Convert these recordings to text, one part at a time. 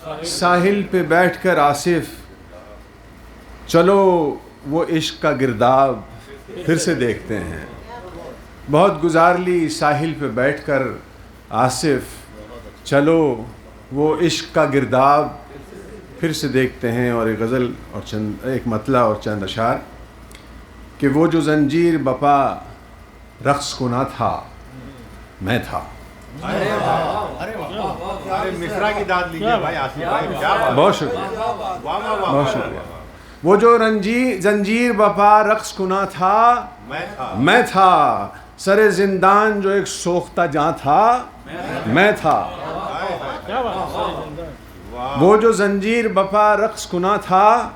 ساحل پہ بیٹھ کر آصف چلو وہ عشق کا گرداب پھر سے دیکھتے ہیں. بہت گزار لی ساحل پہ بیٹھ کر آصف چلو وہ عشق کا گرداب پھر سے دیکھتے ہیں. اور ایک غزل اور چند ایک مطلع اور چند اشعار کہ وہ جو زنجیر بپا رقص کنا تھا میں تھا. مصرا کی داد لیجیے بھائی آصف بھائی. بہت شکریہ بہت شکریہ. وہ جو زنجیر بپا رقص کنا تھا میں تھا. سر زندان جو ایک سوختہ جاں تھا میں تھا. وہ جو زنجیر بپا رقص کنا تھا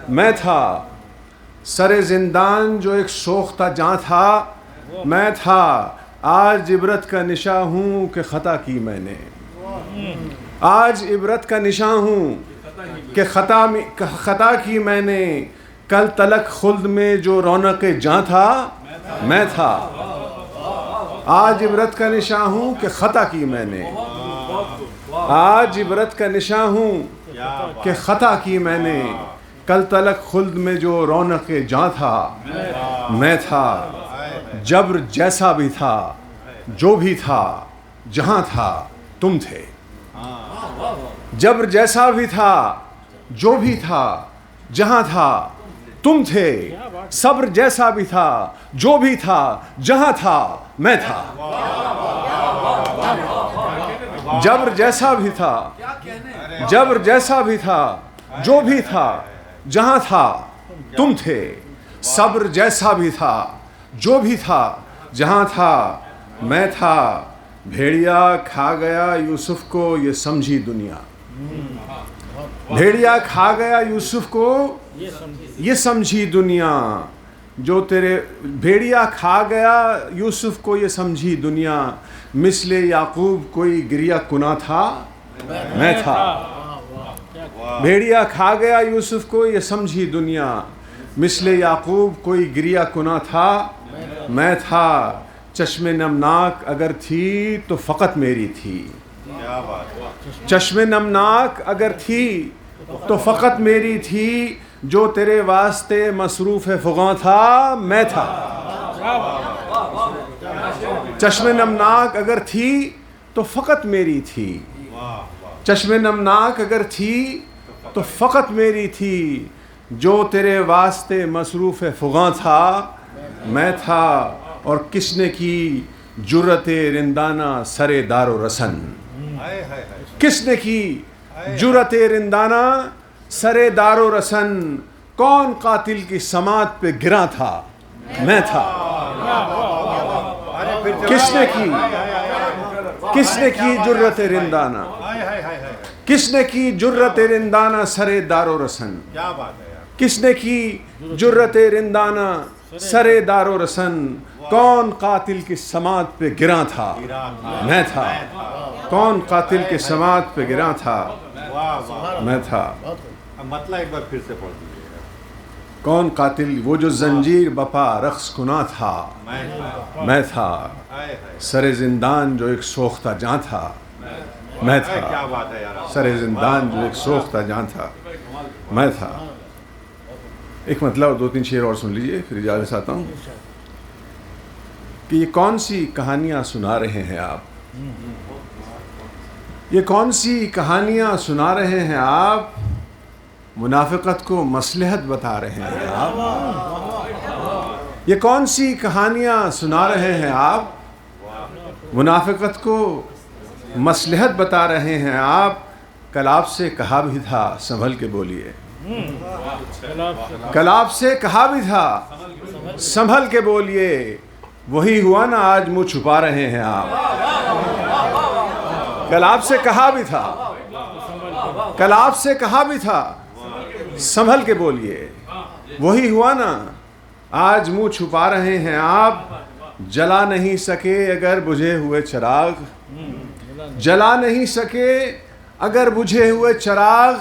میں تھا. سر زندان جو ایک سوختہ جاں تھا میں تھا. آج عبرت کا نشاں ہوں کہ خطا کی میں نے. آج عبرت کا نشاں ہوں کہ خطا کی میں نے. کل تلک خلد میں جو رونق جاں تھا میں تھا. آج عبرت کا نشاں ہوں کہ خطا کی میں نے. آج عبرت کا نشاں ہوں کہ خطا کی میں نے. کل تلک خلد میں جو رونق جاں تھا میں تھا. جبر جیسا بھی تھا جو بھی تھا جہاں تھا تم تھے. جبر جیسا بھی تھا جو بھی تھا جہاں تھا تم تھے. صبر جیسا بھی تھا جو بھی تھا جہاں تھا میں تھا. جبر جیسا بھی تھا جبر جیسا بھی تھا جو بھی تھا جہاں تھا تم تھے. صبر جیسا بھی تھا جو بھی تھا جہاں تھا میں تھا. بھیڑیا کھا گیا یوسف کو یہ سمجھی دنیا. بھیڑیا کھا گیا یوسف کو یہ سمجھی دنیا. جو تیرے بھیڑیا کھا گیا یوسف کو یہ سمجھی دنیا. مثل یعقوب کوئی گریہ کنا تھا میں تھا. بھیڑیا کھا گیا یوسف کو یہ سمجھی دنیا. مثل یعقوب کوئی گریہ کنا تھا میں تھا. چشم نمناک اگر تھی تو فقط میری تھی. چشم نمناک اگر تھی تو فقط میری تھی. جو تیرے واسطے مصروف فغاں تھا میں تھا. چشم نمناک اگر تھی تو فقط میری تھی. چشم نمناک اگر تھی تو فقط میری تھی. جو تیرے واسطے مصروف فغاں تھا میں تھا. اور کس نے کی جرت رندانہ سر دار و رسن. کس نے کی جرت رندانہ سر دار و رسن. کون قاتل کی سماعت پہ گرا تھا میں تھا. کس نے کی جرت رندانہ کس نے کی جرت رندانہ سر دار و رسن. کس نے کی جرت رندانہ سر دار و رسن. کون قاتل کی سماعت پہ گرا تھا میں تھا. کون قاتل کی سماعت پہ گرا تھا میں تھا. مطلب ایک بار پھر سے پڑھ دیجیے. کون قاتل وہ جو زنجیر بپا رقص کنا تھا میں تھا. سر زندان جو ایک سوختہ جاں تھا میں تھا. کیا بات ہے یار. سر زندان جو ایک سوختہ جاں تھا میں تھا. ایک مطلب دو تین شعر اور سن لیجئے پھر اجازت چاہتا ہوں کہ یہ کون سی کہانیاں سنا رہے ہیں آپ. یہ کون سی کہانیاں سنا رہے ہیں آپ. منافقت کو مصلحت بتا رہے ہیں آپ. یہ کون سی کہانیاں سنا رہے ہیں آپ. منافقت کو مصلحت بتا رہے ہیں آپ. کل آپ سے کہا بھی تھا سنبھل کے بولیے. کل آپ سے کہا بھی تھا سنبھل کے بولیے. وہی ہوا نا آج منہ چھپا رہے ہیں آپ. کل آپ سے کہا بھی تھا کل آپ سے کہا بھی تھا سنبھل کے بولیے. وہی ہوا نا آج منہ چھپا رہے ہیں آپ. جلا نہیں سکے اگر بجھے ہوئے چراغ. جلا نہیں سکے اگر بجھے ہوئے چراغ.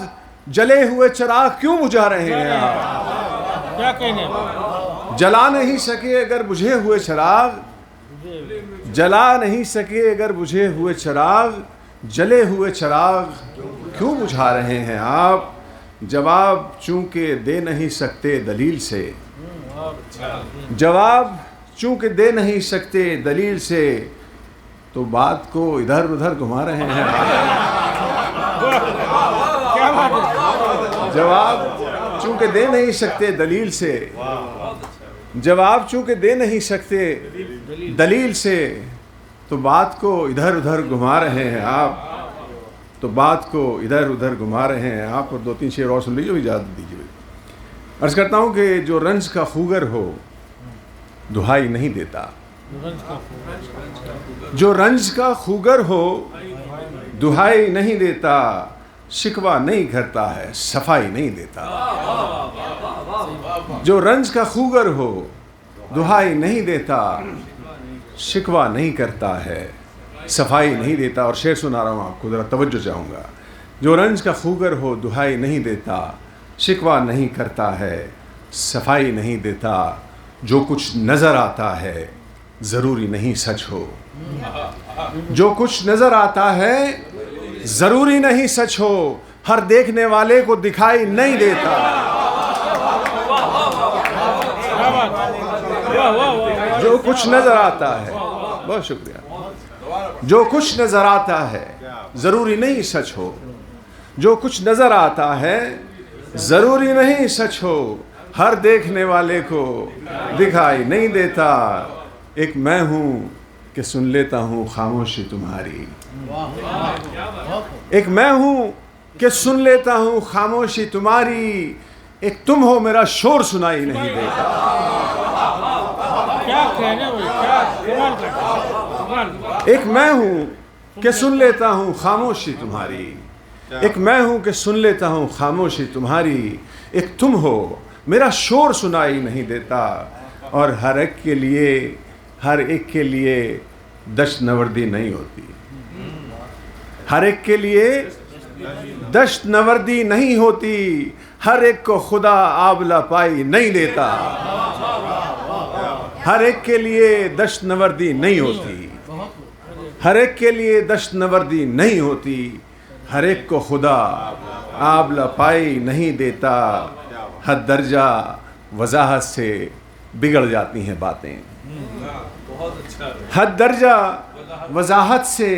جلے ہوئے چراغ کیوں بجھا رہے ہیں آپ. کیا کہنے. جلا نہیں سکے اگر بجھے ہوئے چراغ. جلا نہیں سکے اگر بجھے ہوئے چراغ. جلے ہوئے چراغ کیوں بجھا رہے ہیں آپ؟ جواب چونکہ دے نہیں سکتے دلیل سے، جواب چونکہ دے نہیں سکتے دلیل سے، تو بات کو ادھر ادھر گھما رہے ہیں۔ جواب چونکہ دے نہیں سکتے دلیل سے، جواب چونکہ دے نہیں سکتے دلیل سے، تو بات کو ادھر ادھر گھما رہے ہیں آپ، تو بات کو ادھر ادھر گھما رہے ہیں آپ۔ اور دو تین شعر اور سن لیجیے، اجازت دیجیے۔ عرض کرتا ہوں کہ جو رنج کا خوگر ہو دہائی نہیں دیتا، جو رنج کا خوگر ہو دہائی نہیں دیتا، شکوہ نہیں کرتا ہے صفائی نہیں دیتا۔ جو رنج کا خوگر ہو دہائی نہیں دیتا، شکوہ نہیں کرتا ہے صفائی نہیں دیتا۔ اور شعر سنا رہا ہوں آپ کو، ذرا توجہ چاہوں گا۔ جو رنج کا خوگر ہو دہائی نہیں دیتا، شکوہ نہیں کرتا ہے صفائی نہیں دیتا۔ جو کچھ نظر آتا ہے ضروری نہیں سچ ہو، جو کچھ نظر آتا ہے ضروری نہیں سچ ہو، ہر دیکھنے والے کو دکھائی نہیں دیتا۔ جو کچھ نظر آتا ہے، بہت شکریہ، جو کچھ نظر آتا ہے ضروری نہیں سچ ہو، جو کچھ نظر آتا ہے ضروری نہیں سچ ہو، ہر دیکھنے والے کو دکھائی نہیں دیتا۔ ایک میں ہوں کہ سن لیتا ہوں خاموشی تمہاری، ایک میں ہوں کہ سن لیتا ہوں خاموشی تمہاری، ایک تم ہو میرا شور سنائی نہیں دیتا۔ ایک میں ہوں کہ سن لیتا ہوں خاموشی تمہاری، ایک میں ہوں کہ سن لیتا ہوں خاموشی تمہاری، ایک تم ہو میرا شور سنائی نہیں دیتا۔ اور ہر ایک کے لیے دشت نوردی نہیں ہوتی، ہر ایک کے لیے دشت نوردی نہیں ہوتی، ہر ایک کو خدا آبلہ پائی نہیں دیتا۔ ہر ایک کے لیے دشت نوردی نہیں ہوتی، ہر ایک کے لیے دشت نوردی نہیں ہوتی، ہر ایک کو خدا آبلہ پائی نہیں دیتا۔ حد درجہ وضاحت سے بگڑ جاتی ہیں باتیں، حد درجہ وضاحت سے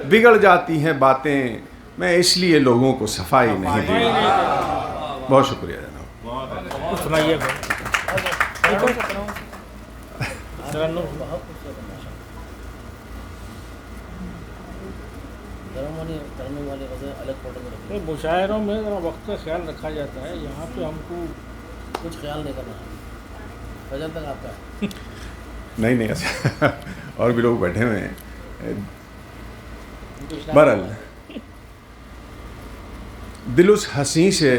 بگڑ جاتی ہیں باتیں، میں اس لیے لوگوں کو صفائی نہیں دیتا۔ بہت شکریہ جناب۔ مشاعروں میں ذرا وقت کا خیال رکھا جاتا ہے، یہاں پہ ہم کو کچھ خیال نہیں کرنا ہے، فجر تک آپ کا ہے۔ نہیں نہیں ایسا اور بھی لوگ بیٹھے ہوئے ہیں۔ بہرحال دل اس ہنسی سے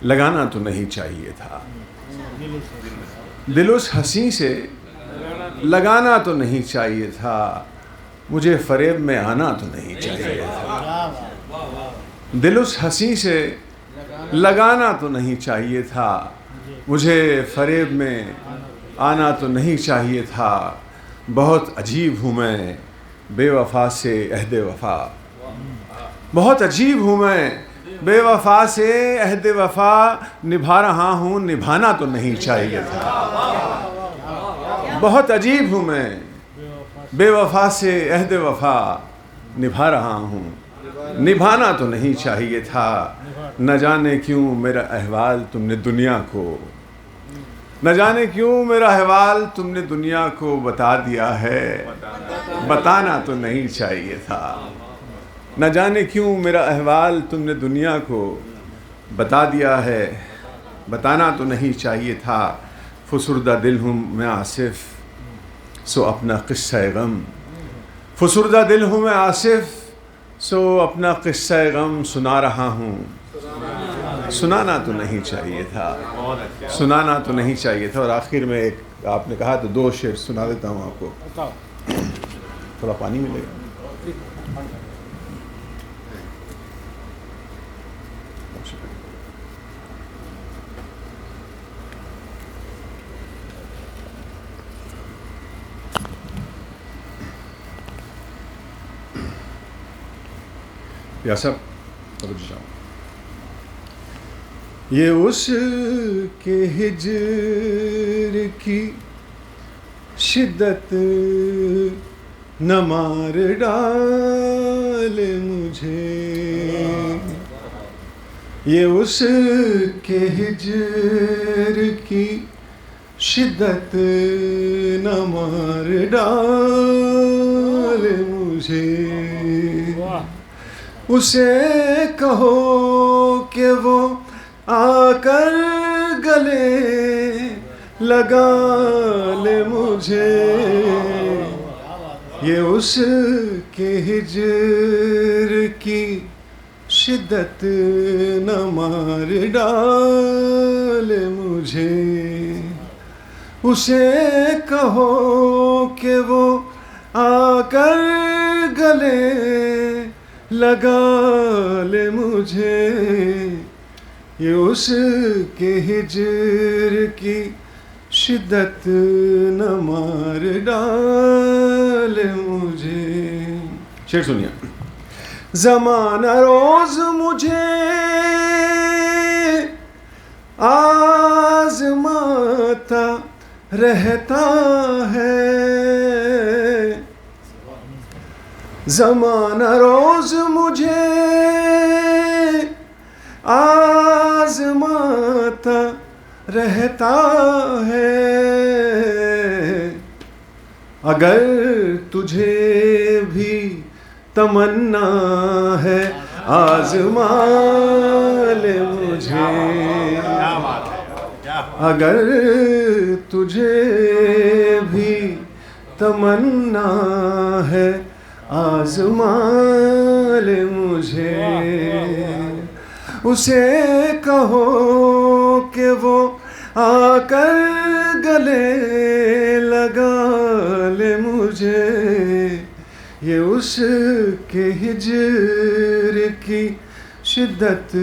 لگانا تو نہیں چاہیے تھا، دل اس ہنسی سے لگانا تو نہیں چاہیے تھا، مجھے فریب میں آنا تو نہیں چاہیے تھا۔ دل اس ہنسی سے لگانا تو نہیں چاہیے تھا، مجھے فریب میں آنا تو نہیں چاہیے تھا۔ بہت عجیب ہوں میں بے وفا سے عہد وفا، بہت عجیب ہوں میں بے وفا سے عہد وفا، نبھا رہا ہوں نبھانا تو نہیں چاہیے تھا۔ بہت عجیب ہوں میں بے وفا سے عہد وفا، نبھا رہا ہوں نبھانا تو نہیں چاہیے تھا۔ نہ جانے کیوں میرا احوال تم نے دنیا کو، نہ جانے کیوں میرا احوال تم نے دنیا کو بتا دیا ہے، بتانا تو نہیں چاہیے تھا۔ نہ جانے کیوں میرا احوال تم نے دنیا کو بتا دیا ہے، بتانا تو نہیں چاہیے تھا۔ فسردہ دل ہوں میں آصف سو اپنا قصہ غم، فسردہ دل ہوں میں آصف سو اپنا قصہ غم سنا رہا ہوں۔ سنانا تو نہیں چاہیے تھا، سنانا تو نہیں چاہیے تھا۔ اور آخر میں ایک آپ نے کہا تو دو شعر سنا دیتا ہوں آپ کو، تھوڑا پانی ملے گا۔ یا صاحب یہ اس کے ہجر کی شدت نہ مار ڈال مجھے، یہ اس کے ہجر کی شدت نہ مار ڈال مجھے، اسے کہو کہ وہ آ کر گلے لگا لے مجھے، یہ اس کے ہجر کی شدت نہ مار ڈال مجھے، اسے کہو کہ وہ آ کر گلے لگا لے مجھے، یہ اس کے ہجر کی شدت نہ مار ڈال مجھے۔ شعر سنیے۔ زمانہ روز مجھے آزماتا رہتا ہے، زمانہ روز مجھے آزماتا رہتا ہے، اگر تجھے بھی تمنا ہے آزما لے مجھے، اگر تجھے بھی تمنا ہے آزما لے مجھے، اسے کہو کہ وہ آ کر گلے لگا لے مجھے، یہ اس کے ہجر کی شدت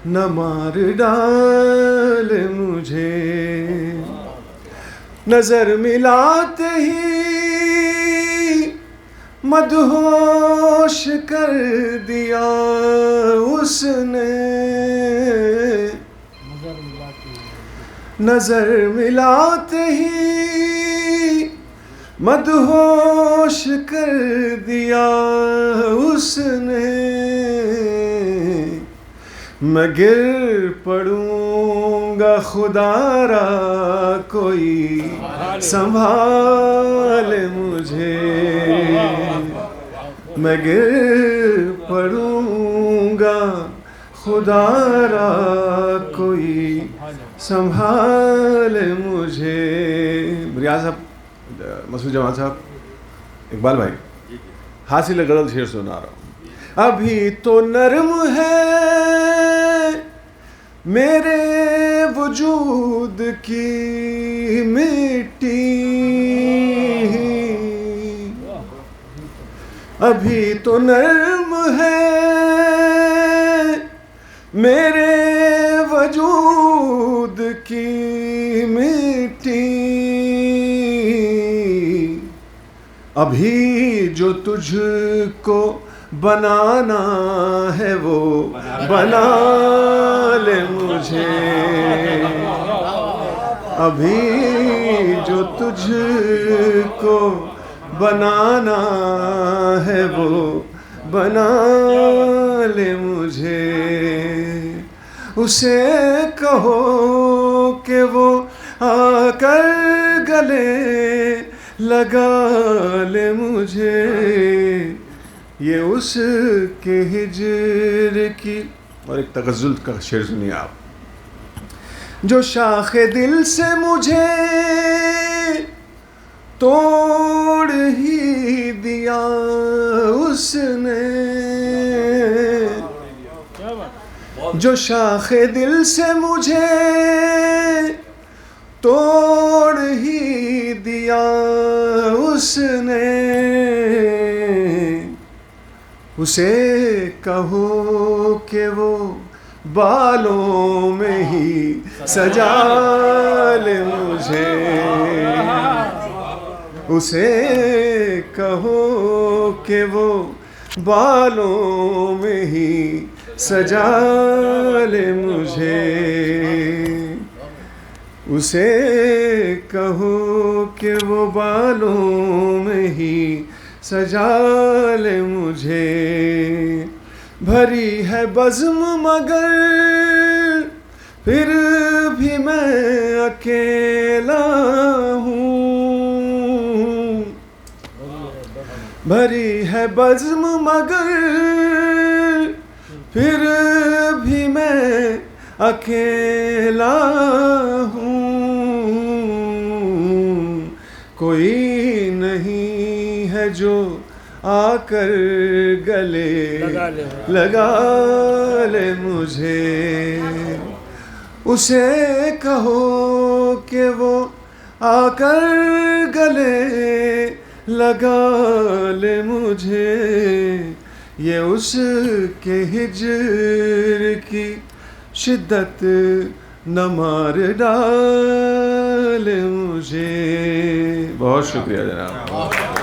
نہ مار ڈال مجھے، نظر ملاتے ہی مدہوش کر دیا اس نے، نظر ملاتے ہی مدہوش کر دیا اس نے، میں گر پڑوں گا خدا را کوئی سنبھال مجھے، میں گر پڑوں گا خدا را کوئی سنبھال مجھے۔ ریاض صاحب، مسعود جمال صاحب، اقبال بھائی، حاصل غزل شعر سنا رہا ہوں۔ ابھی تو نرم ہے میرے وجود کی مٹی، ابھی تو نرم ہے میرے وجود کی مٹی، ابھی جو تجھ کو بنانا ہے وہ بنا لے مجھے، ابھی جو تجھ کو بنانا ہے وہ بنا لے مجھے، اسے کہو کہ وہ آ کر گلے لگا لے مجھے، یہ اس کے ہجر کی۔ اور ایک تغزل کا شعر سنیے آپ۔ جو شاخ دل سے مجھے توڑ ہی دیا اس نے، جو شاخ دل سے مجھے توڑ ہی دیا اس نے، اسے کہو کہ وہ بالوں میں ہی سجا لے مجھے، اسے کہو کہ وہ بالوں میں ہی سجا لے مجھے، اسے کہو کہ وہ بالوں میں ہی سجا لے مجھے، بھری ہے بزم مگر پھر بھی میں اکیلا ہوں، بھری ہے بزم مگر پھر بھی میں اکیلا ہوں، کوئی نہیں ہے جو آ کر گلے لگا لے مجھے، اسے کہو کہ وہ آ کر گلے لگا لے مجھے، یہ اس کے ہجر کی شدت نہ مار ڈالے مجھے۔ بہت شکریہ جناب۔